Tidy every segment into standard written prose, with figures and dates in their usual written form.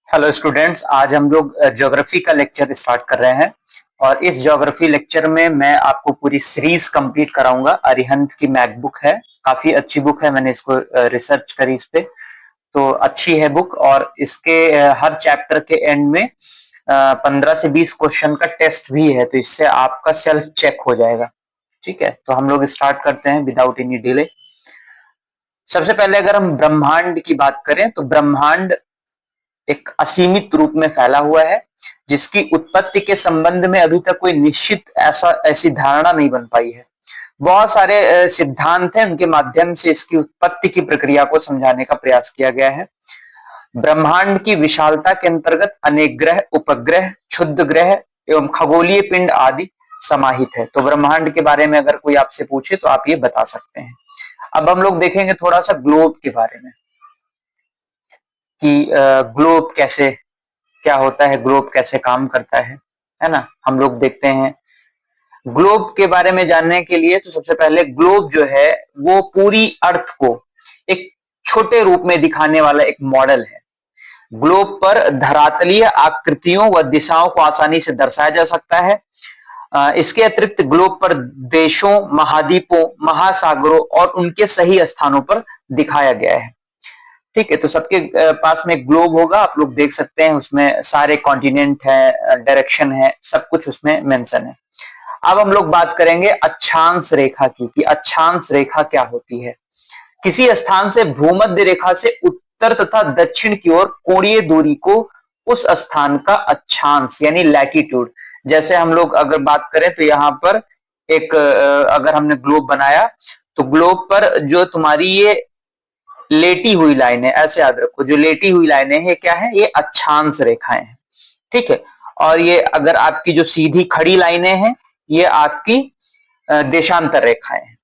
Hello students, आज हम लोग ज्योग्राफी का लेक्चर स्टार्ट कर रहे हैं। और इस ज्योग्राफी लेक्चर में मैं आपको पूरी सीरीज कंप्लीट कराऊंगा। अरिहंत की मैथ बुक है, काफी अच्छी बुक है। मैंने इसको रिसर्च करी इस पे, तो अच्छी है बुक। और इसके हर चैप्टर के एंड में 15 से 20 क्वेश्चन का टेस्ट भी है, तो इससे आपका सेल्फ चेक हो जाएगा। ठीक है, तो हम लोग स्टार्ट करते हैं विदाउट एनी डिले। सबसे पहले अगर हम ब्रह्मांड की बात करें तो ब्रह्मांड एक असीमित रूप में फैला हुआ है, जिसकी उत्पत्ति के संबंध में अभी तक कोई निश्चित ऐसी धारणा नहीं बन पाई है। बहुत सारे सिद्धांत हैं, उनके माध्यम से इसकी उत्पत्ति की प्रक्रिया को समझाने का प्रयास किया गया है। ब्रह्मांड की विशालता के अंतर्गत अनेक ग्रह, उपग्रह, क्षुद्र ग्रह एवं खगोलीय पिंड आदि समाहित है। तो ब्रह्मांड के बारे में अगर कोई आपसे पूछे तो आप ये बता सकते हैं। अब हम लोग देखेंगे थोड़ा सा ग्लोब के बारे में कि ग्लोब कैसे, क्या होता है, ग्लोब कैसे काम करता है ना। हम लोग देखते हैं ग्लोब के बारे में जानने के लिए तो सबसे पहले ग्लोब जो है वो पूरी अर्थ को एक छोटे रूप में दिखाने वाला एक मॉडल है। ग्लोब पर धरातलीय आकृतियों व दिशाओं को आसानी से दर्शाया जा सकता है। इसके अतिरिक्त ग्लोब पर देशों, महाद्वीपों, महासागरों और उनके सही स्थानों पर दिखाया गया है। ठीक है, तो सबके पास में ग्लोब होगा, आप लोग देख सकते हैं, उसमें सारे कॉन्टिनेंट है, डायरेक्शन है, सब कुछ उसमें मेंशन है। अब हम लोग बात करेंगे अक्षांश रेखा की, कि अक्षांश रेखा क्या होती है। किसी स्थान से भूमध्य रेखा से उत्तर तथा दक्षिण की ओर कोणीय दूरी को उस स्थान का अक्षांश यानी लैटिट्यूड। जैसे हम लोग अगर बात करें तो यहाँ पर एक अगर हमने ग्लोब बनाया तो ग्लोब पर जो तुम्हारी ये लेटी हुई लाइनें, ऐसे याद रखो, जो लेटी हुई लाइनें हैं क्या है, ये अक्षांश रेखाएं हैं। ठीक है, और ये अगर आपकी जो सीधी खड़ी लाइनें हैं ये आपकी देशांतर रेखाएं हैं।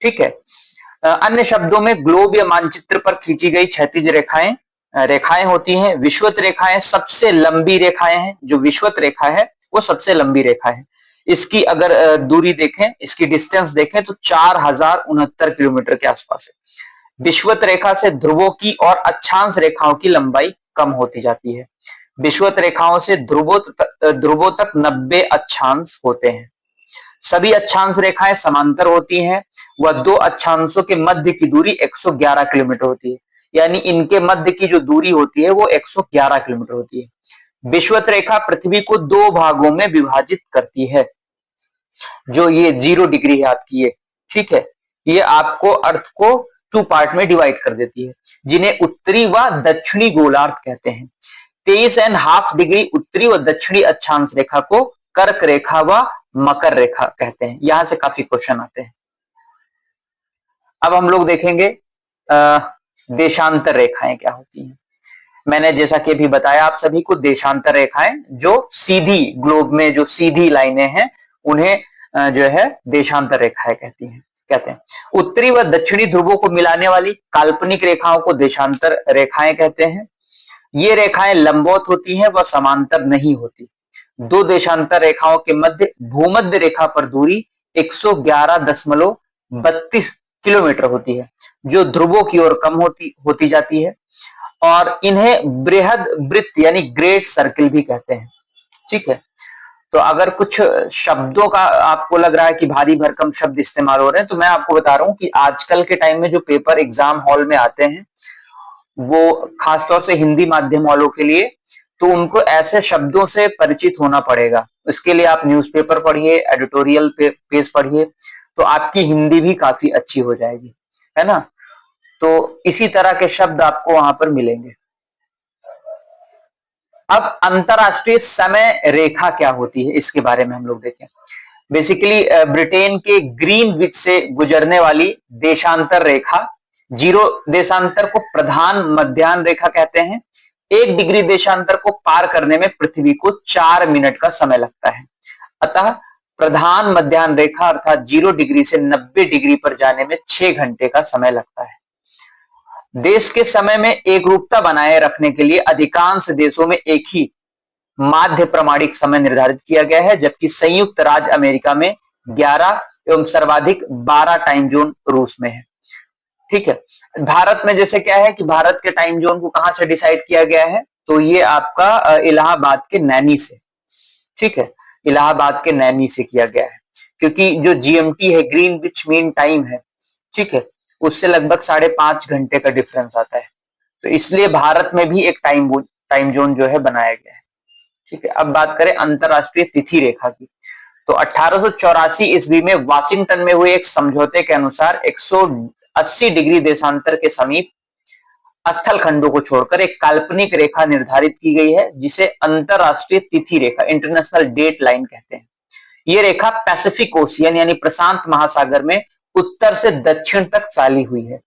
ठीक है, अन्य शब्दों में ग्लोब या मानचित्र पर खींची गई क्षैतिज रेखाएं रेखाएं होती हैं। विषुवत रेखाएं सबसे लंबी रेखाएं हैं। जो विषुवत रेखा है वो सबसे लंबी रेखा है। इसकी अगर दूरी देखें, इसकी डिस्टेंस देखें तो 4069 किलोमीटर के आसपास है। विषुवत रेखा से ध्रुवों की और अक्षांश रेखाओं की लंबाई कम होती जाती है। विषुवत रेखाओं से ध्रुवों तक 90 अक्षांश होते हैं। सभी अक्षांश रेखाएं समांतर होती हैं। वह दो अक्षांशों के मध्य की दूरी 111 किलोमीटर होती है, यानी इनके मध्य की जो दूरी होती है वो 111 किलोमीटर होती है। विषुवत रेखा पृथ्वी को दो भागों में विभाजित करती है। जो ये 0 डिग्री है आपकी ये, ठीक है, ये आपको अर्थ को 2 पार्ट में डिवाइड कर देती है, जिन्हें उत्तरी व दक्षिणी गोलार्ध कहते हैं। 23.5 डिग्री उत्तरी व दक्षिणी अक्षांश रेखा को कर्क रेखा व मकर रेखा कहते हैं। यहां से काफी क्वेश्चन आते हैं। अब हम लोग देखेंगे देशांतर रेखाएं क्या होती हैं। मैंने जैसा कि अभी बताया आप सभी को, देशांतर रेखाएं जो सीधी ग्लोब में जो सीधी लाइनें हैं उन्हें जो है देशांतर रेखाएं कहते हैं। उत्तरी व दक्षिणी ध्रुवों को मिलाने वाली काल्पनिक रेखाओं को देशांतर रेखाएं कहते हैं। ये रेखाएं लंबवत होती हैं व समांतर नहीं होती। दो देशांतर रेखाओं के मध्य भूमध्य रेखा पर दूरी 111.32 किलोमीटर होती है, जो ध्रुवों की ओर कम होती जाती है। और इन्हें बृहद वृत्त यानी ग्रेट सर्किल भी कहते हैं। ठीक है, तो अगर कुछ शब्दों का आपको लग रहा है कि भारी भरकम शब्द इस्तेमाल हो रहे हैं, तो मैं आपको बता रहा हूं कि आजकल के टाइम में जो पेपर एग्जाम हॉल में आते हैं वो खासतौर से हिंदी माध्यम वालों के लिए, तो उनको ऐसे शब्दों से परिचित होना पड़ेगा। इसके लिए आप न्यूज़पेपर पढ़िए, एडिटोरियल पेज पढ़िए, तो आपकी हिंदी भी काफी अच्छी हो जाएगी, है ना। तो इसी तरह के शब्द आपको वहां पर मिलेंगे। अब अंतरराष्ट्रीय समय रेखा क्या होती है, इसके बारे में हम लोग देखें। बेसिकली ब्रिटेन के ग्रीनविच से गुजरने वाली देशांतर रेखा, 0 देशांतर को प्रधान मध्याह्न रेखा कहते हैं। 1 डिग्री देशांतर को पार करने में पृथ्वी को 4 मिनट का समय लगता है। अतः प्रधान मध्याह्न रेखा अर्थात 0 डिग्री से 90 डिग्री पर जाने में 6 घंटे का समय लगता है। देश के समय में एक रूपता बनाए रखने के लिए अधिकांश देशों में एक ही माध्य प्रमाणिक समय निर्धारित किया गया है, जबकि संयुक्त राज्य अमेरिका में 11 एवं सर्वाधिक 12 टाइम जोन रूस में है। ठीक है, भारत में जैसे क्या है कि भारत के टाइम जोन को कहां से डिसाइड किया गया है, तो ये आपका इलाहाबाद के नैनी से, ठीक है, इलाहाबाद के नैनी से किया गया है, क्योंकि जो जीएमटी है, ग्रीनविच मीन टाइम है, ठीक है, उससे लगभग 5.5 घंटे का डिफरेंस आता है। तो इसलिए भारत में भी एक टाइम जोन जो है बनाया गया है, ठीक है। अब बात करें अंतरराष्ट्रीय तिथि रेखा की, तो 1884 ईस्वी में वाशिंगटन में हुए एक समझौते के अनुसार 180 डिग्री देशांतर के समीप स्थल खंडों को छोड़कर एक काल्पनिक रेखा निर्धारित की गई है, जिसे अंतरराष्ट्रीय तिथि रेखा, इंटरनेशनल डेट लाइन कहते हैं। ये रेखा पैसिफिक ओशियन यानी प्रशांत महासागर में उत्तर से दक्षिण तक फैली हुई है।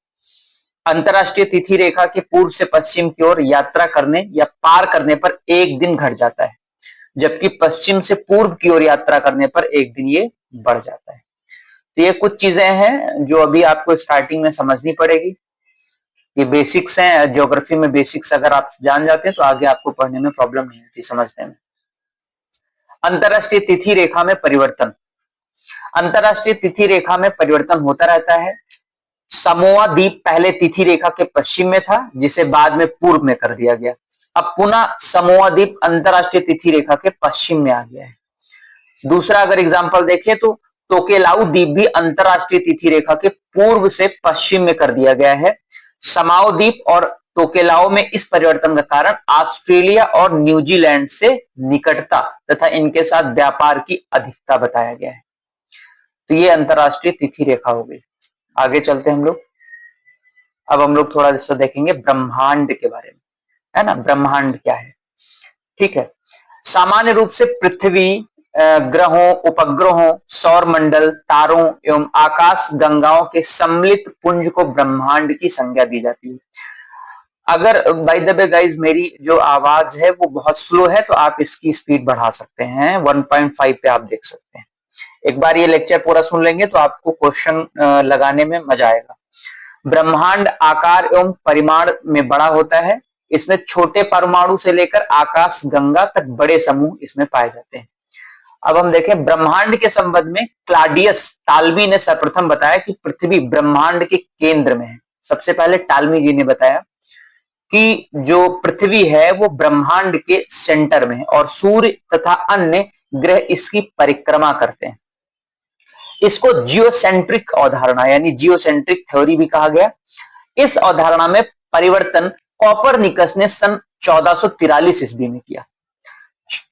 अंतरराष्ट्रीय तिथि रेखा के पूर्व से पश्चिम की ओर यात्रा करने या पार करने पर एक दिन घट जाता है, जबकि पश्चिम से पूर्व की ओर यात्रा करने पर एक दिन ये बढ़ जाता है। तो ये कुछ चीजें हैं जो अभी आपको स्टार्टिंग में समझनी पड़ेगी। ये बेसिक्स हैं, ज्योग्राफी में बेसिक्स अगर आप जान जाते हैं तो आगे आपको पढ़ने में प्रॉब्लम नहीं होती, समझने में। अंतरराष्ट्रीय तिथि रेखा में परिवर्तन, अंतरराष्ट्रीय तिथि रेखा में परिवर्तन होता रहता है। समोआ द्वीप पहले तिथि रेखा के पश्चिम में था, जिसे बाद में पूर्व में कर दिया गया। अब पुनः समोआ द्वीप अंतरराष्ट्रीय तिथि रेखा के पश्चिम में आ गया है। दूसरा अगर एग्जांपल देखें तो टोकेलाऊ द्वीप भी अंतरराष्ट्रीय तिथि रेखा के पूर्व से पश्चिम में कर दिया गया है। समाओ द्वीप और टोकेलाओ में इस परिवर्तन का कारण ऑस्ट्रेलिया और न्यूजीलैंड से निकटता तथा इनके साथ व्यापार की अधिकता बताया गया है। तो ये अंतरराष्ट्रीय तिथि रेखा हो गई। आगे चलते हैं हम लोग। अब हम लोग थोड़ा सा देखेंगे ब्रह्मांड के बारे में, है ना। ब्रह्मांड क्या है, ठीक है। सामान्य रूप से पृथ्वी, ग्रहों, उपग्रहों, सौर मंडल, तारों एवं आकाश गंगाओं के सम्मिलित पुंज को ब्रह्मांड की संज्ञा दी जाती है। अगर बाय द वे गाइस मेरी जो आवाज है वो बहुत स्लो है तो आप इसकी स्पीड बढ़ा सकते हैं, 1.5 पे आप देख सकते हैं। एक बार ये लेक्चर पूरा सुन लेंगे तो आपको क्वेश्चन लगाने में मजा आएगा। ब्रह्मांड आकार एवं परिमाण में बड़ा होता है। इसमें छोटे परमाणु से लेकर आकाश गंगा तक बड़े समूह इसमें पाए जाते हैं। अब हम देखें ब्रह्मांड के संबंध में क्लाडियस टाल्मी ने सर्वप्रथम बताया कि पृथ्वी ब्रह्मांड के केंद्र में है। सबसे पहले टाल्मी जी ने बताया कि जो पृथ्वी है वो ब्रह्मांड के सेंटर में है और सूर्य तथा अन्य ग्रह इसकी परिक्रमा करते हैं। इसको जियोसेंट्रिक अवधारणा यानी जियोसेंट्रिक थ्योरी भी कहा गया। इस अवधारणा में परिवर्तन कोपरनिकस ने सन 1443 ईस्वी में किया।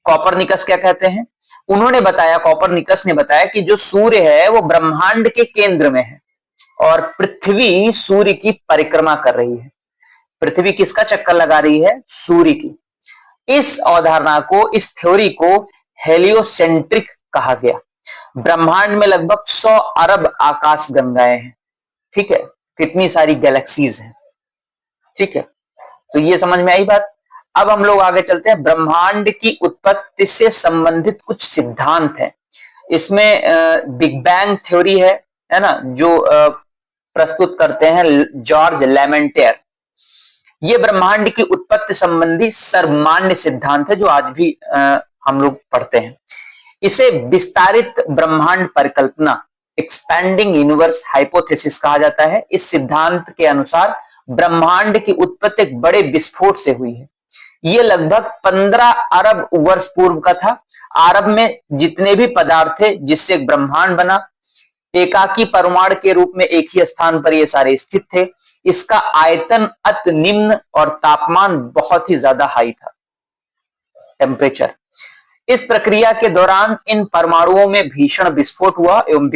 कोपरनिकस क्या कहते हैं, उन्होंने बताया, कोपरनिकस ने बताया कि जो सूर्य है वो ब्रह्मांड के केंद्र में है और पृथ्वी सूर्य की परिक्रमा कर रही है। पृथ्वी किसका चक्कर लगा रही है, सूर्य की। इस अवधारणा को, इस थ्योरी को हेलियोसेंट्रिक कहा गया। ब्रह्मांड में लगभग 100 अरब आकाश गंगाएं हैं, ठीक है, कितनी सारी गैलेक्सीज हैं, ठीक है। तो ये समझ में आई बात। अब हम लोग आगे चलते हैं। ब्रह्मांड की उत्पत्ति से संबंधित कुछ सिद्धांत हैं। इसमें बिग बैंग थ्योरी है ना, जो प्रस्तुत करते हैं जॉर्ज लेमेंटियर। ये ब्रह्मांड की उत्पत्ति संबंधी सर्वमान्य सिद्धांत है जो आज भी हम लोग पढ़ते हैं। इसे विस्तारित ब्रह्मांड परिकल्पना, एक्सपैंडिंग यूनिवर्स हाइपोथेसिस कहा जाता है। इस सिद्धांत के अनुसार ब्रह्मांड की उत्पत्ति एक बड़े विस्फोट से हुई है। यह लगभग 15 अरब वर्ष पूर्व का था। आरंभ में जितने भी पदार्थ थे जिससे एक ब्रह्मांड बना, एकाकी परमाणु के रूप में एक ही स्थान पर ये सारे स्थित थे। इसका आयतन अति निम्न और तापमान बहुत ही ज्यादा हाई था, टेम्परेचर। इस प्रक्रिया के दौरान इन परमाणुओं में भीषण विस्फोट हुआ एवं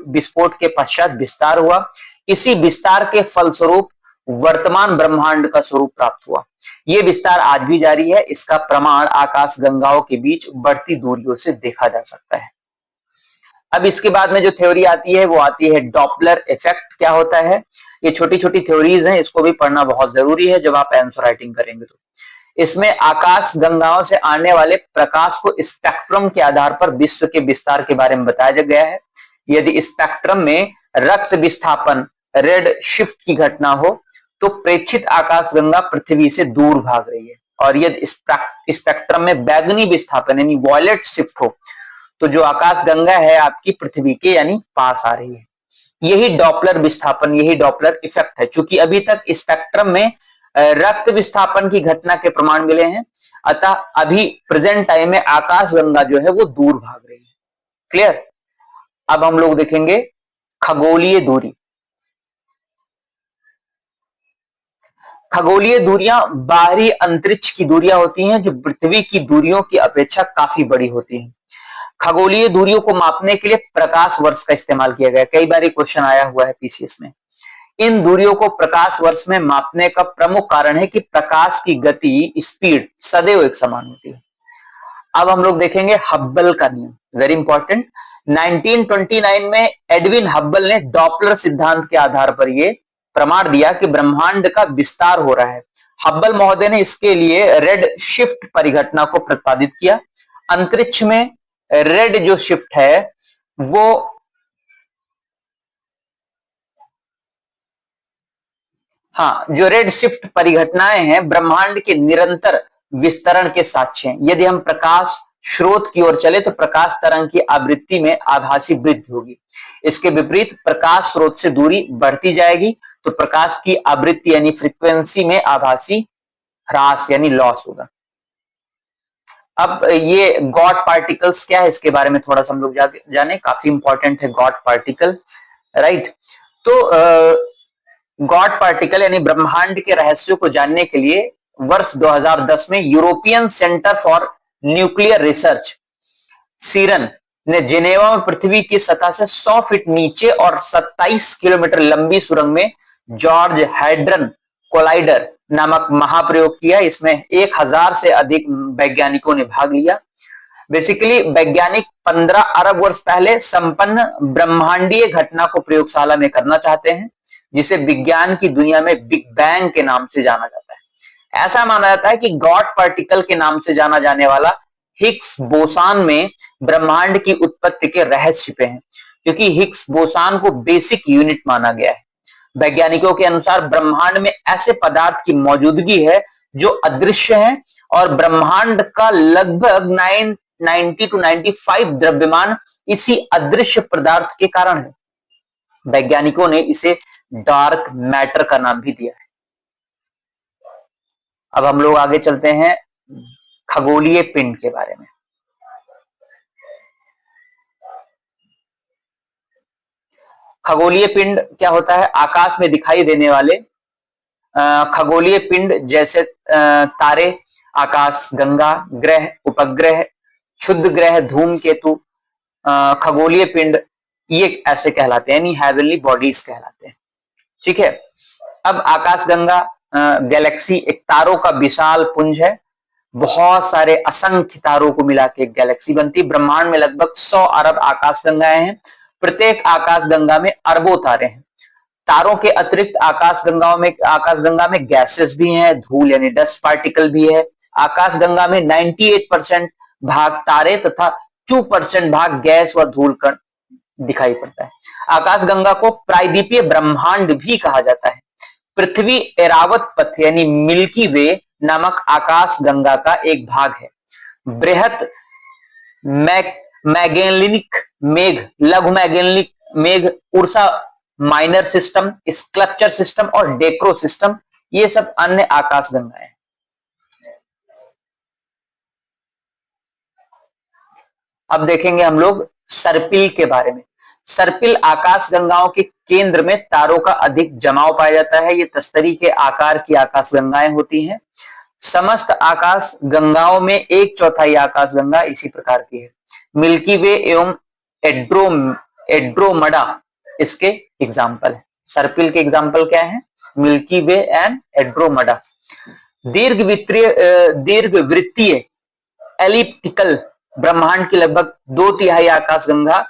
विस्फोट के पश्चात विस्तार हुआ। इसी विस्तार के फलस्वरूप वर्तमान ब्रह्मांड का स्वरूप प्राप्त हुआ। यह विस्तार आज भी जारी है। इसका प्रमाण आकाश गंगाओं के बीच बढ़ती दूरियों से देखा जा सकता है। अब इसके बाद में जो थ्योरी आती है वो आती है डॉपलर इफेक्ट। क्या होता है, ये छोटी छोटी थ्योरीज हैं, इसको भी पढ़ना बहुत जरूरी है जब आप आंसर राइटिंग करेंगे तो। इसमें आकाश गंगाओं से आने वाले प्रकाश को स्पेक्ट्रम के आधार पर विश्व के विस्तार के बारे में बताया गया है। यदि स्पेक्ट्रम में रक्त विस्थापन, रेड शिफ्ट की घटना हो तो प्रेक्षित आकाश गंगा पृथ्वी से दूर भाग रही है, और यदि स्पेक्ट्रम में बैगनी विस्थापन यानी वॉयलेट शिफ्ट हो तो जो आकाश गंगा है आपकी पृथ्वी के यानी पास आ रही है। यही डॉपलर विस्थापन, यही डॉपलर इफेक्ट है। चूंकि अभी तक स्पेक्ट्रम में रक्त विस्थापन की घटना के प्रमाण मिले हैं। अतः अभी प्रेजेंट टाइम में आकाशगंगा जो है वो दूर भाग रही है। क्लियर। अब हम लोग देखेंगे खगोलीय दूरी। खगोलीय दूरियां बाहरी अंतरिक्ष की दूरियां होती हैं जो पृथ्वी की दूरियों की अपेक्षा काफी बड़ी होती हैं। खगोलीय दूरियों को मापने के लिए प्रकाश वर्ष का इस्तेमाल किया गया। कई बार क्वेश्चन आया हुआ है पीसीएस में। इन दूरियों को प्रकाश वर्ष में मापने का प्रमुख कारण है कि प्रकाश की गति, स्पीड सदैव एक समान होती है। अब हम लोग देखेंगे हब्बल का नियम, वेरी इंपॉर्टेंट। 1929 में एडविन हब्बल ने डॉपलर सिद्धांत के आधार पर यह प्रमाण दिया कि ब्रह्मांड का विस्तार हो रहा है। हब्बल महोदय ने इसके लिए रेड शिफ्ट परिघटना को प्रतिपादित किया। अंतरिक्ष में रेड जो शिफ्ट है वो जो रेड शिफ्ट परिघटनाएं हैं ब्रह्मांड के निरंतर विस्तरण के साक्ष्य हैं। यदि हम प्रकाश स्रोत की ओर चले तो प्रकाश तरंग की आवृत्ति में आभासी वृद्धि होगी। इसके विपरीत प्रकाश स्रोत से दूरी बढ़ती जाएगी तो प्रकाश की आवृत्ति यानी फ्रीक्वेंसी में आभासी ह्रास यानी लॉस होगा। अब ये गॉड पार्टिकल्स क्या है इसके बारे में थोड़ा सा हम लोग जाने, काफी इंपॉर्टेंट है गॉड पार्टिकल, राइट। तो गॉड पार्टिकल यानी ब्रह्मांड के रहस्यों को जानने के लिए वर्ष 2010 में European Centre for Nuclear Research CERN ने जेनेवा में पृथ्वी की सतह से 100 फीट नीचे और 27 किलोमीटर लंबी सुरंग में जॉर्ज हाइड्रन कोलाइडर नामक महाप्रयोग किया। इसमें 1000 से अधिक वैज्ञानिकों ने भाग लिया। बेसिकली वैज्ञानिक 15 अरब वर्ष पहले संपन्न ब्रह्मांडीय घटना को प्रयोगशाला में करना चाहते हैं, जिसे विज्ञान की दुनिया में बिग बैंग के नाम से जाना जाता है। ऐसा माना जाता है कि गॉड पार्टिकल के नाम से जाना जाने वाला हिग्स बोसान में ब्रह्मांड की उत्पत्ति के रहस्य छिपे हैं, क्योंकि हिग्स बोसान को बेसिक यूनिट माना गया है। वैज्ञानिकों के अनुसार ब्रह्मांड में ऐसे पदार्थ की मौजूदगी है जो अदृश्य हैं और ब्रह्मांड का लगभग 90 to 95 द्रव्यमान इसी अदृश्य पदार्थ के कारण है। वैज्ञानिकों ने इसे डार्क मैटर का नाम भी दिया है। अब हम लोग आगे चलते हैं खगोलीय पिंड के बारे में। खगोलीय पिंड क्या होता है? आकाश में दिखाई देने वाले खगोलीय पिंड जैसे तारे, आकाश गंगा, ग्रह, उपग्रह, क्षुद्र ग्रह, धूमकेतु, खगोलीय पिंड, ये ऐसे कहलाते हैं, यानी हेवनली बॉडीज कहलाते हैं। ठीक है। अब आकाशगंगा गैलेक्सी एक तारों का विशाल पुंज है। बहुत सारे असंख्य तारों को मिला के एक गैलेक्सी बनती है। ब्रह्मांड में लगभग 100 अरब आकाशगंगाएं हैं। प्रत्येक आकाशगंगा में अरबों तारे हैं। तारों के अतिरिक्त आकाशगंगा में गैसेस भी हैं, धूल यानी डस्ट पार्टिकल भी है। आकाशगंगा में 98% भाग तारे तथा 2% भाग गैस व धूल कण दिखाई पड़ता है। आकाशगंगा को प्रायद्वीपीय ब्रह्मांड भी कहा जाता है। पृथ्वी एरावत पथ यानी मिल्की वे नामक आकाशगंगा का एक भाग है। बृहत मैगेलिनिक मेघ, लघु मैगेलिनिक मेघ, Ursa minor system, sculpture system और डेक्रो सिस्टम, ये सब अन्य आकाशगंगाएं हैं। अब देखेंगे हम लोग सर्पिल के बारे में। सर्पिल आकाशगंगाओं के केंद्र में तारों का अधिक जमाव पाया जाता है। ये तस्तरी के आकार की आकाशगंगाएं होती हैं। समस्त आकाश गंगाओं में 1/4 आकाशगंगा इसी प्रकार की है। मिल्की वे एवं एड्रोमडा इसके एग्जाम्पल है। सर्पिल के एग्जाम्पल क्या है? Milky Way and Andromeda. दीर्घवृत्तीय एलिप्टिकल ब्रह्मांड की लगभग 2/3 आकाशगंगा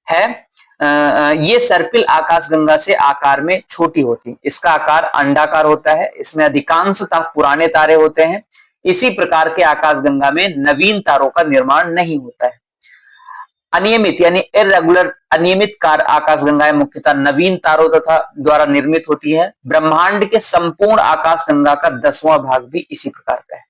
है। ये सर्पिल आकाशगंगा से आकार में छोटी होती है। इसका आकार अंडाकार होता है। इसमें अधिकांशतः पुराने तारे होते हैं। इसी प्रकार के आकाशगंगा में नवीन तारों का निर्माण नहीं होता है। अनियमित यानी इर्रेगुलर अनियमित आकाशगंगाएं मुख्यतः नवीन तारों तथा द्वारा निर्मित होती है। ब्रह्मांड के संपूर्ण आकाशगंगा का 10वां भाग भी इसी प्रकार का है।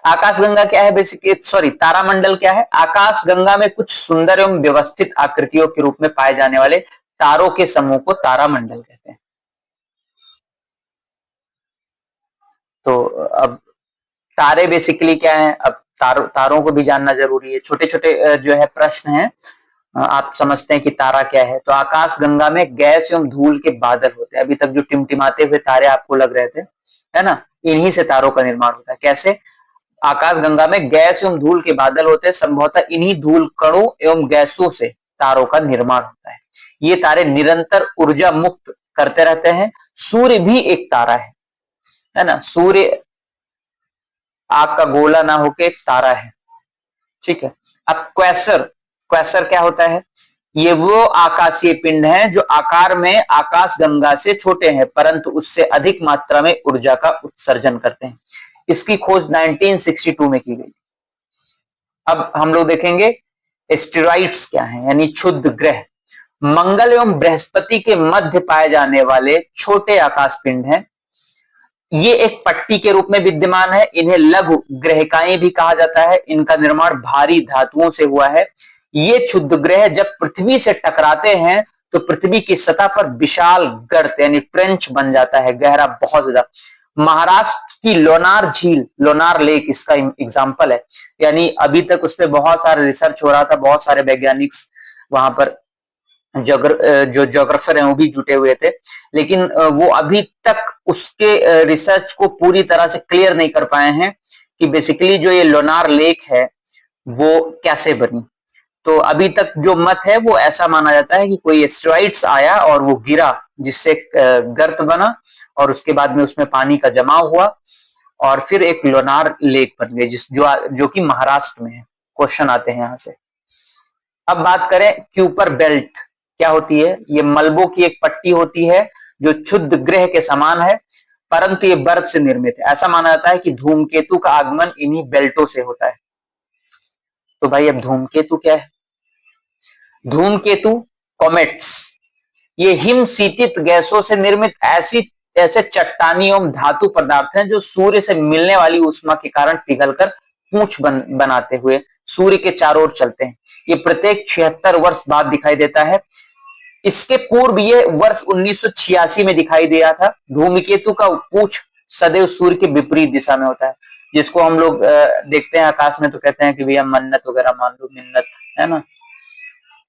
आकाशगंगा क्या है? बेसिकली तारामंडल क्या है? आकाशगंगा में कुछ सुंदर एवं व्यवस्थित आकृतियों के रूप में पाए जाने वाले तारों के समूह को तारामंडल कहते हैं। तो अब तारे बेसिकली क्या है, अब तारों को भी जानना जरूरी है। छोटे छोटे जो है प्रश्न है, आप समझते हैं कि तारा क्या है। तो आकाश गंगा में गैस एवं धूल के बादल होते हैं। अभी तक जो टिमटिमाते हुए तारे आपको लग रहे थे, है ना, इन्हीं से तारों का निर्माण होता है। कैसे? आकाश गंगा में गैस एवं धूल के बादल होते हैं, संभवतः इन्हीं धूल कणों एवं गैसों से तारों का निर्माण होता है। ये तारे निरंतर ऊर्जा मुक्त करते रहते हैं। सूर्य भी एक तारा है ना। सूर्य आग का गोला ना होके एक तारा है, ठीक है। अब क्वेसर, क्वेसर क्या होता है? ये वो आकाशीय पिंड हैं जो आकार में आकाश गंगा से छोटे हैं, परंतु उससे अधिक मात्रा में ऊर्जा का उत्सर्जन करते हैं। इसकी खोज 1962 में की गई। अब हम लोग देखेंगे एस्टेरॉइड्स क्या है, यानी क्षुद्र ग्रह। मंगल एवं बृहस्पति के मध्य पाए जाने वाले छोटे आकाश पिंड हैं। ये एक पट्टी के रूप में विद्यमान है। इन्हें लघु ग्रहिकाएं भी कहा जाता है। इनका निर्माण भारी धातुओं से हुआ है। ये क्षुद्र ग्रह जब पृथ्वी से टकराते हैं तो पृथ्वी की सतह पर विशाल गर्त यानी ट्रेंच बन जाता है, गहरा बहुत ज्यादा। महाराष्ट्र की लोनार झील, लोनार लेक इसका एग्जाम्पल है। यानी अभी तक उस पर बहुत सारे रिसर्च हो रहा था, बहुत सारे वैज्ञानिक वहां पर जो जोग्राफर हैं वो भी जुटे हुए थे, लेकिन वो अभी तक उसके रिसर्च को पूरी तरह से क्लियर नहीं कर पाए हैं कि बेसिकली जो ये लोनार लेक है वो कैसे बनी। तो अभी तक जो मत है वो ऐसा माना जाता है कि कोई एस्टेरॉइड्स आया और वो गिरा, जिससे गर्त बना और उसके बाद में उसमें पानी का जमाव हुआ और फिर एक लोनार लेक बन गई, जो कि महाराष्ट्र में है। क्वेश्चन आते हैं यहां से। अब बात करें क्यूपर बेल्ट क्या होती है। ये मलबों की एक पट्टी होती है जो क्षुद्र ग्रह के समान है, परंतु ये बर्फ से निर्मित है। ऐसा माना जाता है कि धूमकेतु का आगमन इन्हीं बेल्टों से होता है। तो भाई अब धूमकेतु क्या है? धूमकेतु कॉमेट्स, ये हिम शीतित गैसों से निर्मित ऐसे चट्टानी एवं धातु पदार्थ हैं जो सूर्य से मिलने वाली ऊष्मा के कारण पिघलकर पूंछ बनाते हुए सूर्य के चारों ओर चलते हैं। ये प्रत्येक 76 वर्ष बाद दिखाई देता है। इसके पूर्व ये वर्ष 1986 में दिखाई दिया था। धूमकेतु का पूंछ सदैव सूर्य के विपरीत दिशा में होता है, जिसको हम लोग देखते हैं आकाश में तो कहते हैं कि भैया मन्नत वगैरह मान लो, मिन्नत, है ना।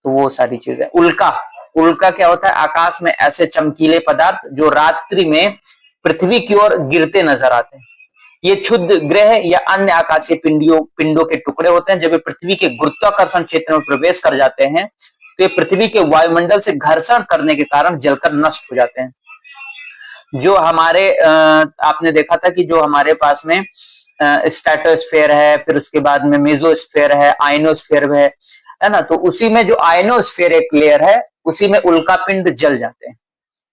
तो वो सारी चीजें। उल्का, उल्का क्या होता है? आकाश में ऐसे चमकीले पदार्थ जो रात्रि में पृथ्वी की ओर गिरते नजर आते हैं। ये क्षुद्र ग्रह या अन्य आकाशीय पिंडों के टुकड़े होते हैं। जब ये पृथ्वी के गुरुत्वाकर्षण क्षेत्र में प्रवेश कर जाते हैं तो ये पृथ्वी के वायुमंडल से घर्षण करने के कारण जलकर नष्ट हो जाते हैं। जो हमारे आपने देखा था कि जो हमारे पास में स्ट्रेटोस्फेयर है, फिर उसके बाद में मेसोस्फेयर है, आयनोस्फेयर है ना। तो उसी में जो आयनोस्फेयर एक लेयर है, उसी में उल्का पिंड जल जाते हैं,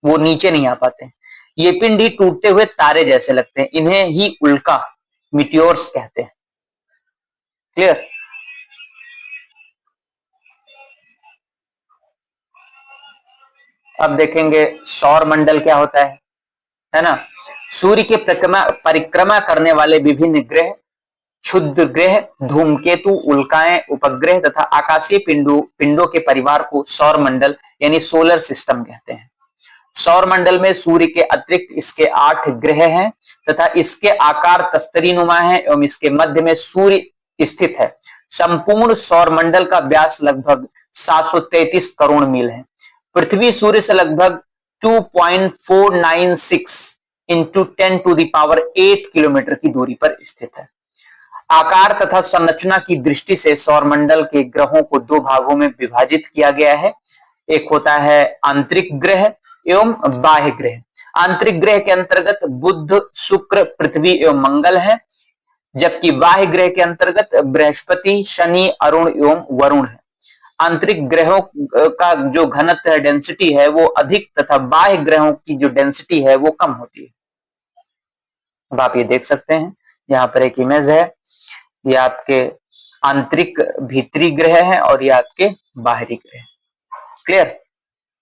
वो नीचे नहीं आ पाते। ये पिंड ही टूटते हुए तारे जैसे लगते हैं। इन्हें ही उल्का मिटियोर्स कहते हैं। क्लियर? अब देखेंगे सौर मंडल क्या होता है ना। सूर्य के परिक्रमा करने वाले विभिन्न ग्रह, क्षुद्र ग्रह, धूमकेतु, उल्काएं, उपग्रह तथा आकाशीय पिंडों के परिवार को सौर मंडल यानी सोलर सिस्टम कहते हैं। सौर मंडल में सूर्य के अतिरिक्त इसके 8 ग्रह हैं तथा इसके आकार तस्तरी नुमा है एवं इसके मध्य में सूर्य स्थित है। संपूर्ण सौर मंडल का व्यास लगभग 733 करोड़ मील है। पृथ्वी सूर्य से लगभग 2.496 इंटू 10⁸ किलोमीटर की दूरी पर स्थित है। आकार तथा संरचना की दृष्टि से सौरमंडल के ग्रहों को 2 भागों में विभाजित किया गया है। एक होता है आंतरिक ग्रह एवं बाह्य ग्रह। आंतरिक ग्रह के अंतर्गत बुध, शुक्र, पृथ्वी एवं मंगल है, जबकि बाह्य ग्रह के अंतर्गत बृहस्पति, शनि, अरुण एवं वरुण है। आंतरिक ग्रहों का जो घनत्व है, डेंसिटी है, वो अधिक तथा बाह्य ग्रहों की जो डेंसिटी है वो कम होती है। अब आप ये देख सकते हैं, यहाँ पर एक इमेज है। ये आपके आंतरिक भीतरी ग्रह है और ये आपके बाहरी ग्रह। क्लियर?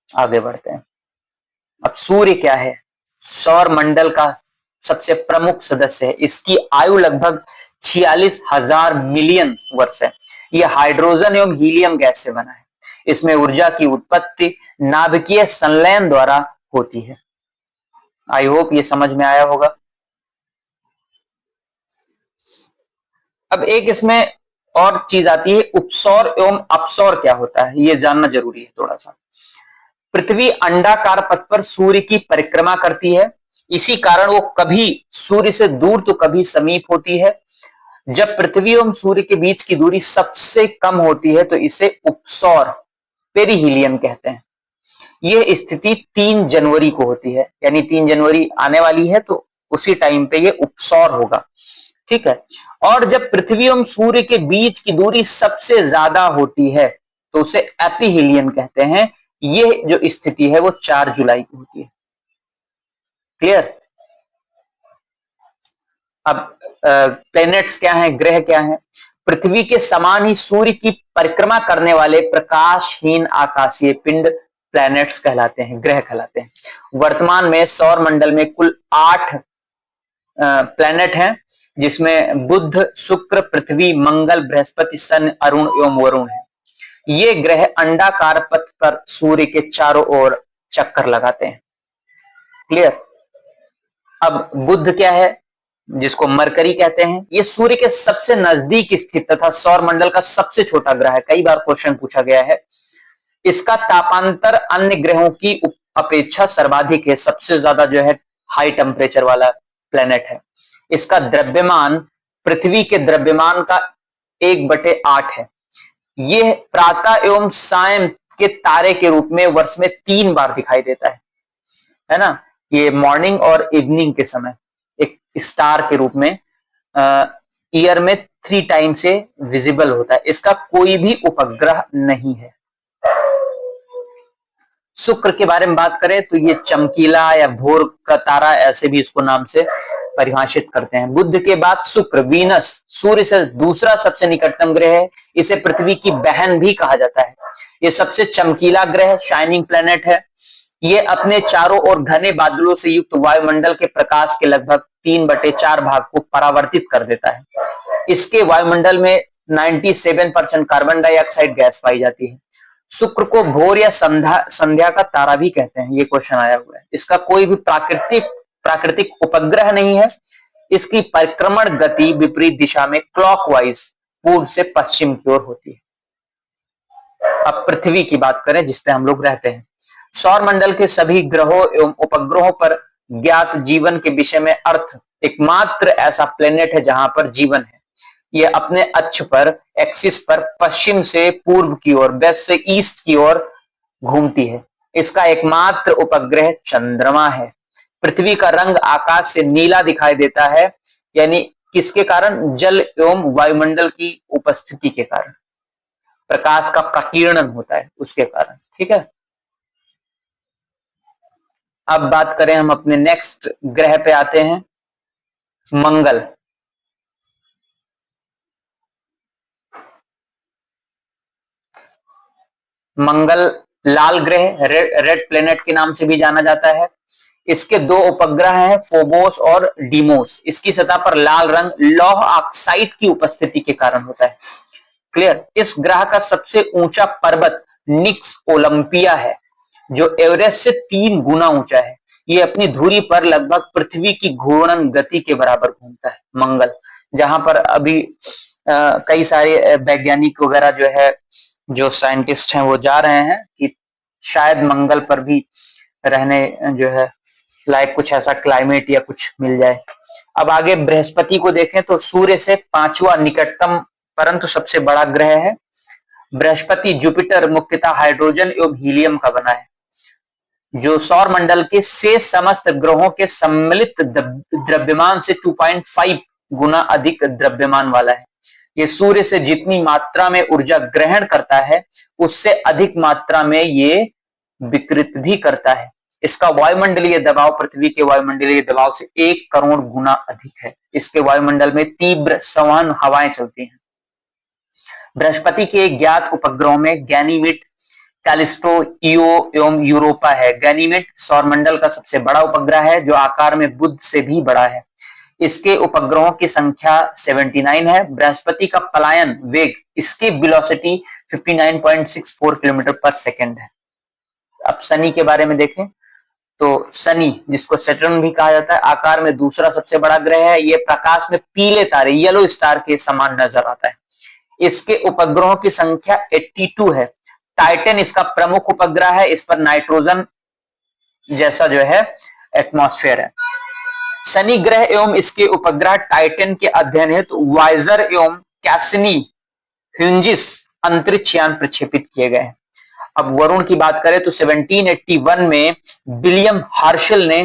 आगे बढ़ते हैं। अब सूर्य क्या है? सौर मंडल का सबसे प्रमुख सदस्य है। इसकी आयु लगभग 46,000 मिलियन वर्ष है। यह हाइड्रोजन एवं हीलियम गैस से बना है। इसमें ऊर्जा की उत्पत्ति नाभिकीय संलयन द्वारा होती है। आई होप ये समझ में आया होगा। अब एक इसमें और चीज आती है, उपसौर एवं अपसौर क्या होता है, ये जानना जरूरी है थोड़ा सा। पृथ्वी अंडाकार पथ पर सूर्य की परिक्रमा करती है, इसी कारण वो कभी सूर्य से दूर तो कभी समीप होती है। जब पृथ्वी एवं सूर्य के बीच की दूरी सबसे कम होती है तो इसे उपसौर पेरिहीलियन कहते हैं। ये स्थिति 3 जनवरी को होती है, यानी 3 जनवरी आने वाली है तो उसी टाइम पे ये उपसौर होगा, ठीक है। और जब पृथ्वी एवं सूर्य के बीच की दूरी सबसे ज्यादा होती है तो उसे एपिहीलियन कहते हैं। ये जो स्थिति है वो 4 जुलाई को होती है। क्लियर। अब प्लैनेट्स क्या हैं, ग्रह क्या हैं? पृथ्वी के समान ही सूर्य की परिक्रमा करने वाले प्रकाशहीन आकाशीय पिंड प्लैनेट्स कहलाते हैं, ग्रह कहलाते हैं। वर्तमान में सौर मंडल में कुल 8 प्लैनेट हैं, जिसमें बुध, शुक्र, पृथ्वी, मंगल, बृहस्पति, शनि, अरुण एवं वरुण है। ये ग्रह अंडाकार पथ पर सूर्य के चारों ओर चक्कर लगाते हैं। क्लियर। अब बुध क्या है, जिसको मरकरी कहते हैं, ये सूर्य के सबसे नजदीक स्थित तथा सौर मंडल का सबसे छोटा ग्रह है। कई बार क्वेश्चन पूछा गया है। इसका तापांतर अन्य ग्रहों की अपेक्षा सर्वाधिक है, सबसे ज्यादा जो है हाई टेम्परेचर वाला प्लेनेट है। इसका द्रव्यमान पृथ्वी के द्रव्यमान का 1/8 है। यह प्रातः एवं सायं के तारे के रूप में वर्ष में 3 बार दिखाई देता है ना। ये मॉर्निंग और इवनिंग के समय एक स्टार के रूप में ईयर में 3 टाइम से विजिबल होता है। इसका कोई भी उपग्रह नहीं है। शुक्र के बारे में बात करें तो ये चमकीला या भोर का तारा, ऐसे भी इसको नाम से परिभाषित करते हैं। बुध के बाद शुक्र, वीनस सूर्य से दूसरा सबसे निकटतम ग्रह है। इसे पृथ्वी की बहन भी कहा जाता है। ये सबसे चमकीला ग्रह, शाइनिंग प्लेनेट है। ये अपने चारों ओर घने बादलों से युक्त वायुमंडल के प्रकाश के लगभग 3/4 भाग को परावर्तित कर देता है। इसके वायुमंडल में 97% कार्बन डाइऑक्साइड गैस पाई जाती है। शुक्र को भोर या संध्या का तारा भी कहते हैं। ये क्वेश्चन आया हुआ है। इसका कोई भी प्राकृतिक उपग्रह नहीं है। इसकी परिक्रमण गति विपरीत दिशा में क्लॉकवाइज पूर्व से पश्चिम की ओर होती है। अब पृथ्वी की बात करें, जिसपे हम लोग रहते हैं। सौर मंडल के सभी ग्रहों एवं उपग्रहों पर ज्ञात जीवन के विषय में अर्थ एकमात्र ऐसा प्लेनेट है जहां पर जीवन है। यह अपने अक्ष पर, एक्सिस पर पश्चिम से पूर्व की ओर, वेस्ट से ईस्ट की ओर घूमती है। इसका एकमात्र उपग्रह चंद्रमा है। पृथ्वी का रंग आकाश से नीला दिखाई देता है, यानी किसके कारण? जल एवं वायुमंडल की उपस्थिति के कारण, प्रकाश का प्रकीर्णन होता है उसके कारण। ठीक है। अब बात करें हम अपने नेक्स्ट ग्रह पे आते हैं, मंगल। मंगल लाल ग्रह, रेड प्लेनेट के नाम से भी जाना जाता है। इसके 2 उपग्रह हैं, फोबोस और डीमोस। इसकी सतह पर लाल रंग लौह ऑक्साइड की उपस्थिति के कारण होता है। क्लियर। इस ग्रह का सबसे ऊंचा पर्वत निक्स ओलंपिया है, जो एवरेस्ट से 3 गुना ऊंचा है। ये अपनी धुरी पर लगभग पृथ्वी की घूर्णन गति के बराबर घूमता है मंगल, जहां पर अभी कई सारे वैज्ञानिक वगैरह जो है, जो साइंटिस्ट हैं, वो जा रहे हैं कि शायद मंगल पर भी रहने जो है लाइक कुछ ऐसा क्लाइमेट या कुछ मिल जाए। अब आगे बृहस्पति को देखें तो सूर्य से 5वां निकटतम परंतु सबसे बड़ा ग्रह है। बृहस्पति जुपिटर मुख्यतः हाइड्रोजन एवं हीलियम का बना है, जो सौर मंडल के शेष समस्त ग्रहों के सम्मिलित द्रव्यमान से 2.5 गुना अधिक द्रव्यमान वाला है। ये सूर्य से जितनी मात्रा में ऊर्जा ग्रहण करता है, उससे अधिक मात्रा में ये विकृत भी करता है। इसका वायुमंडलीय दबाव पृथ्वी के वायुमंडलीय दबाव से 1 करोड़ गुना अधिक है। इसके वायुमंडल में तीव्र संवहन हवाएं चलती हैं। बृहस्पति के ज्ञात उपग्रहों में गैनीमेड, कैलिस्टो, ईओ एवं यूरोपा है। गैनीमेड सौरमंडल का सबसे बड़ा उपग्रह है, जो आकार में बुध से भी बड़ा है। इसके उपग्रहों की संख्या 79 है। बृहस्पति का पलायन वेग, इसकी वेलोसिटी 59.64 किलोमीटर पर सेकेंड है। अब शनि के बारे में देखें तो शनि, जिसको सैटर्न भी कहा जाता है, आकार में दूसरा सबसे बड़ा ग्रह है। ये प्रकाश में पीले तारे, येलो स्टार के समान नजर आता है। इसके उपग्रहों की संख्या 82 है। टाइटन इसका प्रमुख उपग्रह है। इस पर नाइट्रोजन जैसा जो है एटमॉस्फेयर है। शनि ग्रह एवं इसके उपग्रह टाइटन के अध्ययन हेतु वाइजर एवं कैसिनी ह्यूजिस अंतरिक्ष यान प्रक्षेपित किए गए हैं। अब वरुण की बात करें तो 1781 में विलियम हर्शल ने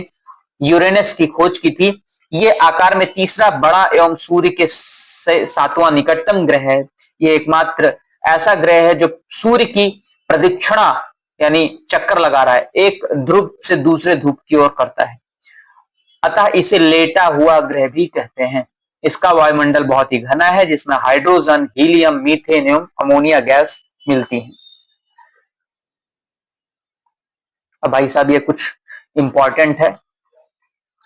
यूरेनस की खोज की थी। ये आकार में तीसरा बड़ा एवं सूर्य के सातवां निकटतम ग्रह है। ये एकमात्र ऐसा ग्रह है जो सूर्य की प्रदक्षिणा यानी चक्कर लगा रहा है, एक ध्रुव से दूसरे ध्रुव की ओर करता है, अतः इसे लेटा हुआ ग्रह भी कहते हैं। इसका वायुमंडल बहुत ही घना है, जिसमें हाइड्रोजन, हीलियम, मीथेन एवं अमोनिया गैस मिलती है। अब भाई साहब ये कुछ इंपॉर्टेंट है।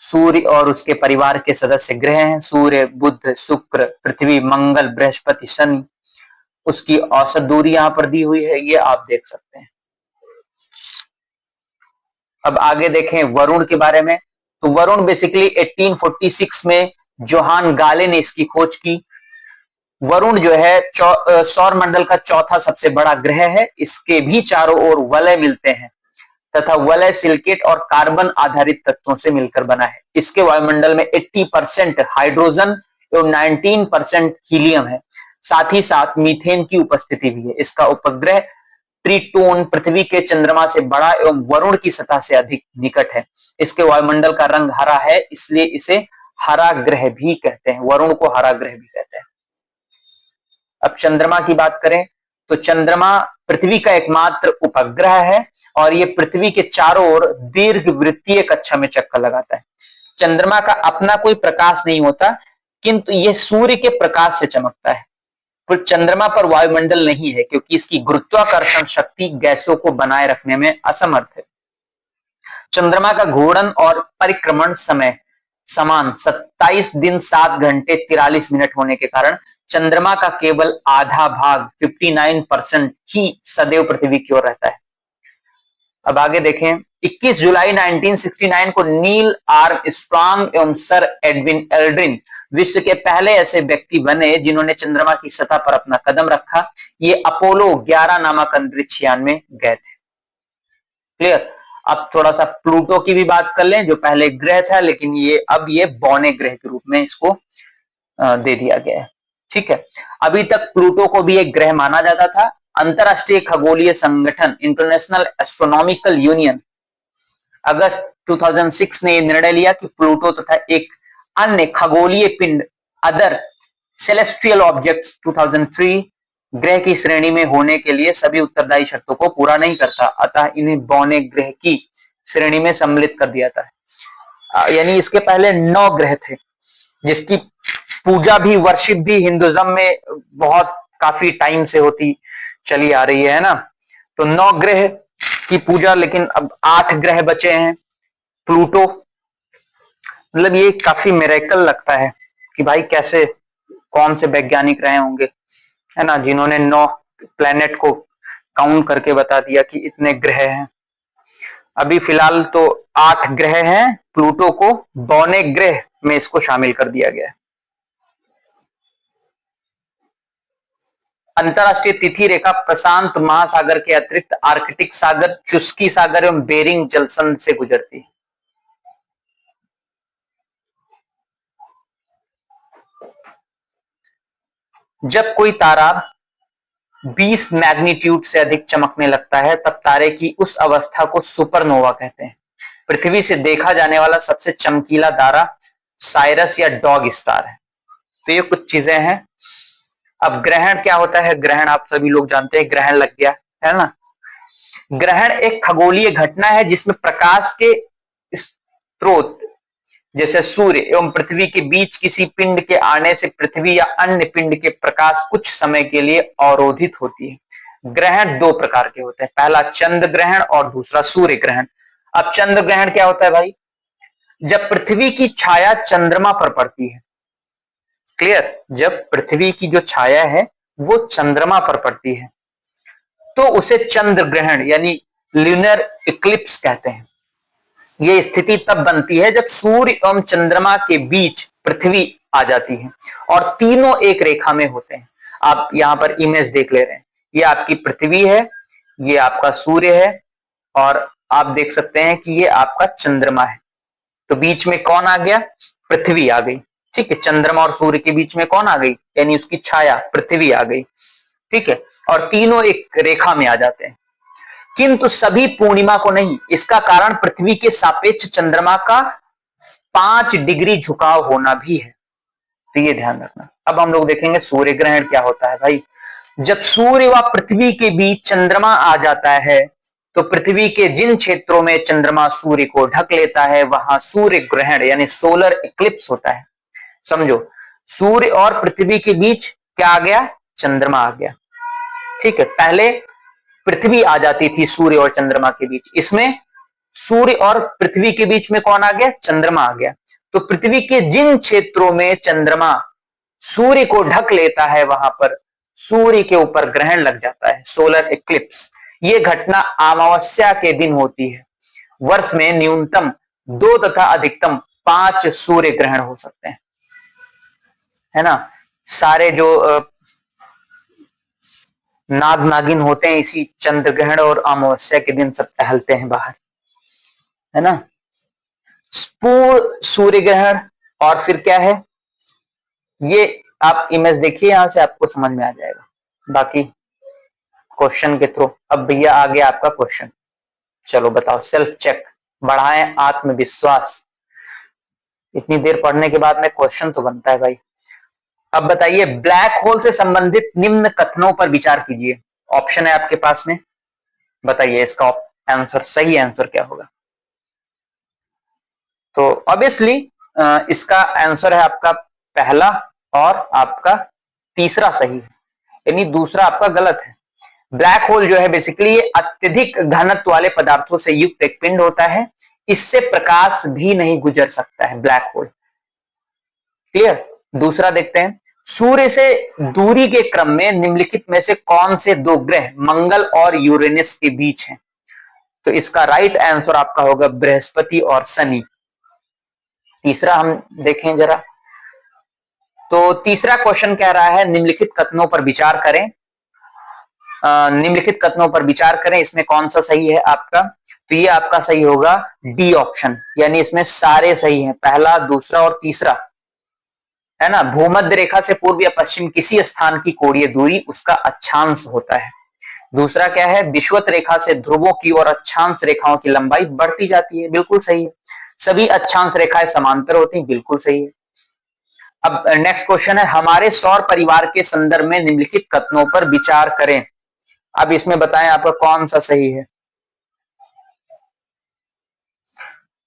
सूर्य और उसके परिवार के सदस्य ग्रह हैं। सूर्य, बुध, शुक्र, पृथ्वी, मंगल, बृहस्पति, शनि। उसकी औसत दूरी यहां पर दी हुई है, ये आप देख सकते हैं। अब आगे देखें वरुण के बारे में। तो वरुण बेसिकली 1846 में जोहान गाले ने इसकी खोज की। वरुण जो है सौर मंडल का चौथा सबसे बड़ा ग्रह है। इसके भी चारों ओर वलय मिलते हैं तथा वलय सिलिकेट और कार्बन आधारित तत्वों से मिलकर बना है। इसके वायुमंडल में 80% हाइड्रोजन एवं 19% हीलियम है। साथ ही साथ मीथेन की उपस्थिति भी है। इसका उपग्रह ट्रिटोन पृथ्वी के चंद्रमा से बड़ा एवं वरुण की सतह से अधिक निकट है। इसके वायुमंडल का रंग हरा है, इसलिए इसे हरा ग्रह भी कहते हैं। वरुण को हरा ग्रह भी कहते हैं। अब चंद्रमा की बात करें तो चंद्रमा पृथ्वी का एकमात्र उपग्रह है और ये पृथ्वी के चारों ओर दीर्घ वृत्तीय कक्षा में चक्कर लगाता है। चंद्रमा का अपना कोई प्रकाश नहीं होता, किंतु यह सूर्य के प्रकाश से चमकता है। पर चंद्रमा पर वायुमंडल नहीं है क्योंकि इसकी गुरुत्वाकर्षण शक्ति गैसों को बनाए रखने में असमर्थ है। चंद्रमा का घूर्णन और परिक्रमण समय समान 27 दिन 7 घंटे 43 मिनट होने के कारण चंद्रमा का केवल आधा भाग 59% ही सदैव पृथ्वी की ओर रहता है। अब आगे देखें 21 जुलाई 1969 को नील आर्मस्ट्रांग एवं सर एडविन एल्ड्रिन विश्व के पहले ऐसे व्यक्ति बने जिन्होंने चंद्रमा की सतह पर अपना कदम रखा। ये अपोलो 11 नामक अंतरिक्ष यान में गए थे। क्लियर। अब थोड़ा सा प्लूटो की भी बात कर लें, जो पहले ग्रह था लेकिन अब ये बौने ग्रह के रूप में इसको दे दिया गया है। ठीक है। अभी तक प्लूटो को भी एक ग्रह माना जाता था। अंतरराष्ट्रीय खगोलीय संगठन इंटरनेशनल एस्ट्रोनॉमिकल यूनियन अगस्त 2006 ने यह निर्णय लिया कि प्लूटो तथा एक अन्य खगोलीय पिंड अदर सेलेस्टियल ऑब्जेक्ट्स 2003 ग्रह की श्रेणी में होने के लिए सभी उत्तरदायी शर्तों को पूरा नहीं करता, अतः इन्हें बौने ग्रह की श्रेणी में सम्मिलित कर दिया था। यानी इसके पहले 9 ग्रह थे जिसकी पूजा भी, वर्शिप भी हिंदुइज्म में बहुत काफी टाइम से होती चली आ रही है ना। तो 9 ग्रह की पूजा, लेकिन अब 8 ग्रह बचे हैं। प्लूटो, मतलब ये काफी मिरेकल लगता है कि भाई कैसे, कौन से वैज्ञानिक रहे होंगे, है ना, जिन्होंने 9 प्लेनेट को काउंट करके बता दिया कि इतने ग्रह हैं। अभी फिलहाल तो 8 ग्रह हैं। प्लूटो को बौने ग्रह में इसको शामिल कर दिया गया है। अंतरराष्ट्रीय तिथि रेखा प्रशांत महासागर के अतिरिक्त आर्कटिक सागर, चुस्की सागर एवं बेरिंग जलसंधि से गुजरती है। जब कोई तारा 20 मैग्नीट्यूड से अधिक चमकने लगता है तब तारे की उस अवस्था को सुपरनोवा कहते हैं। पृथ्वी से देखा जाने वाला सबसे चमकीला तारा साइरस या डॉग स्टार है। तो ये कुछ चीजें हैं। अब ग्रहण क्या होता है? ग्रहण आप सभी लोग जानते हैं, ग्रहण लग गया है ना। ग्रहण एक खगोलीय घटना है जिसमें प्रकाश के स्रोत जैसे सूर्य एवं पृथ्वी के बीच किसी पिंड के आने से पृथ्वी या अन्य पिंड के प्रकाश कुछ समय के लिए अवरोधित होती है। ग्रहण 2 प्रकार के होते हैं, पहला चंद्र ग्रहण और दूसरा सूर्य ग्रहण। अब चंद्र ग्रहण क्या होता है भाई? जब पृथ्वी की छाया चंद्रमा पर पड़ती है। क्लियर। जब पृथ्वी की जो छाया है वो चंद्रमा पर पड़ती है तो उसे चंद्र ग्रहण यानी ल्यूनर इक्लिप्स कहते हैं। ये स्थिति तब बनती है जब सूर्य एवं चंद्रमा के बीच पृथ्वी आ जाती है और तीनों एक रेखा में होते हैं। आप यहां पर इमेज देख ले रहे हैं, ये आपकी पृथ्वी है, ये आपका सूर्य है और आप देख सकते हैं कि ये आपका चंद्रमा है। तो बीच में कौन आ गया? पृथ्वी आ गई। ठीक है, चंद्रमा और सूर्य के बीच में कौन आ गई? यानी उसकी छाया पृथ्वी आ गई। ठीक है, और तीनों एक रेखा में आ जाते हैं, किंतु सभी पूर्णिमा को नहीं। इसका कारण पृथ्वी के सापेक्ष चंद्रमा का 5 डिग्री झुकाव होना भी है, तो ये ध्यान रखना। अब हम लोग देखेंगे सूर्य ग्रहण क्या होता है भाई। जब सूर्य व पृथ्वी के बीच चंद्रमा आ जाता है तो पृथ्वी के जिन क्षेत्रों में चंद्रमा सूर्य को ढक लेता है वहां सूर्य ग्रहण यानी सोलर इक्लिप्स होता है। समझो, सूर्य और पृथ्वी के बीच क्या आ गया? चंद्रमा आ गया। ठीक है, पहले पृथ्वी आ जाती थी सूर्य और चंद्रमा के बीच, इसमें सूर्य और पृथ्वी के बीच में कौन आ गया? चंद्रमा आ गया। तो पृथ्वी के जिन क्षेत्रों में चंद्रमा सूर्य को ढक लेता है वहां पर सूर्य के ऊपर ग्रहण लग जाता है, सोलर इक्लिप्स। ये घटना अमावस्या के दिन होती है। वर्ष में न्यूनतम 2 तथा अधिकतम 5 सूर्य ग्रहण हो सकते हैं, है ना। सारे जो नाग नागिन होते हैं इसी चंद्र ग्रहण और अमावस्या के दिन सब टहलते हैं बाहर, है ना। पूर्ण सूर्य ग्रहण और फिर क्या है, ये आप इमेज देखिए, यहां से आपको समझ में आ जाएगा बाकी क्वेश्चन के थ्रू। अब भैया आ गया आपका क्वेश्चन, चलो बताओ, सेल्फ चेक, बढ़ाएं आत्मविश्वास। इतनी देर पढ़ने के बाद में क्वेश्चन तो बनता है भाई। अब बताइए, ब्लैक होल से संबंधित निम्न कथनों पर विचार कीजिए। ऑप्शन है आपके पास में, बताइए इसका आंसर, सही आंसर क्या होगा। तो ऑब्वियसली इसका आंसर है आपका पहला और आपका तीसरा सही है, यानी दूसरा आपका गलत है। ब्लैक होल जो है बेसिकली ये अत्यधिक घनत्व वाले पदार्थों से युक्त एक पिंड होता है, इससे प्रकाश भी नहीं गुजर सकता है ब्लैक होल। क्लियर। दूसरा देखते हैं, सूर्य से दूरी के क्रम में निम्नलिखित में से कौन से 2 ग्रह मंगल और यूरेनस के बीच हैं? तो इसका राइट आंसर आपका होगा बृहस्पति और शनि। तीसरा हम देखें जरा, तो तीसरा क्वेश्चन कह रहा है निम्नलिखित कथनों पर विचार करें। निम्नलिखित कथनों पर विचार करें, इसमें कौन सा सही है आपका? तो ये आपका सही होगा डी ऑप्शन, यानी इसमें सारे सही हैं, पहला, दूसरा और तीसरा, है ना। भूमध्य रेखा से पूर्व या पश्चिम किसी स्थान की कोणीय दूरी उसका अक्षांश होता है। दूसरा क्या है, विषुवत रेखा से ध्रुवों की और अक्षांश रेखाओं की लंबाई बढ़ती जाती है, बिल्कुल सही है। सभी अक्षांश रेखाएं समांतर होती हैं, बिल्कुल सही है। अब नेक्स्ट क्वेश्चन है, हमारे सौर परिवार के संदर्भ में निम्नलिखित कथनों पर विचार करें। अब इसमें बताएं आपका कौन सा सही है,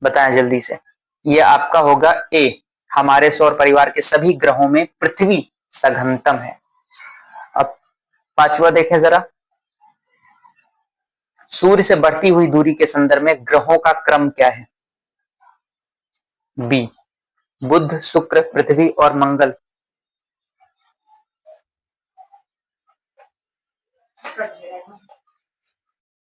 बताएं जल्दी से। ये आपका होगा ए, हमारे सौर परिवार के सभी ग्रहों में पृथ्वी सघनतम है। अब पांचवा देखें जरा, सूर्य से बढ़ती हुई दूरी के संदर्भ में ग्रहों का क्रम क्या है? बी, बुध, शुक्र, पृथ्वी और मंगल।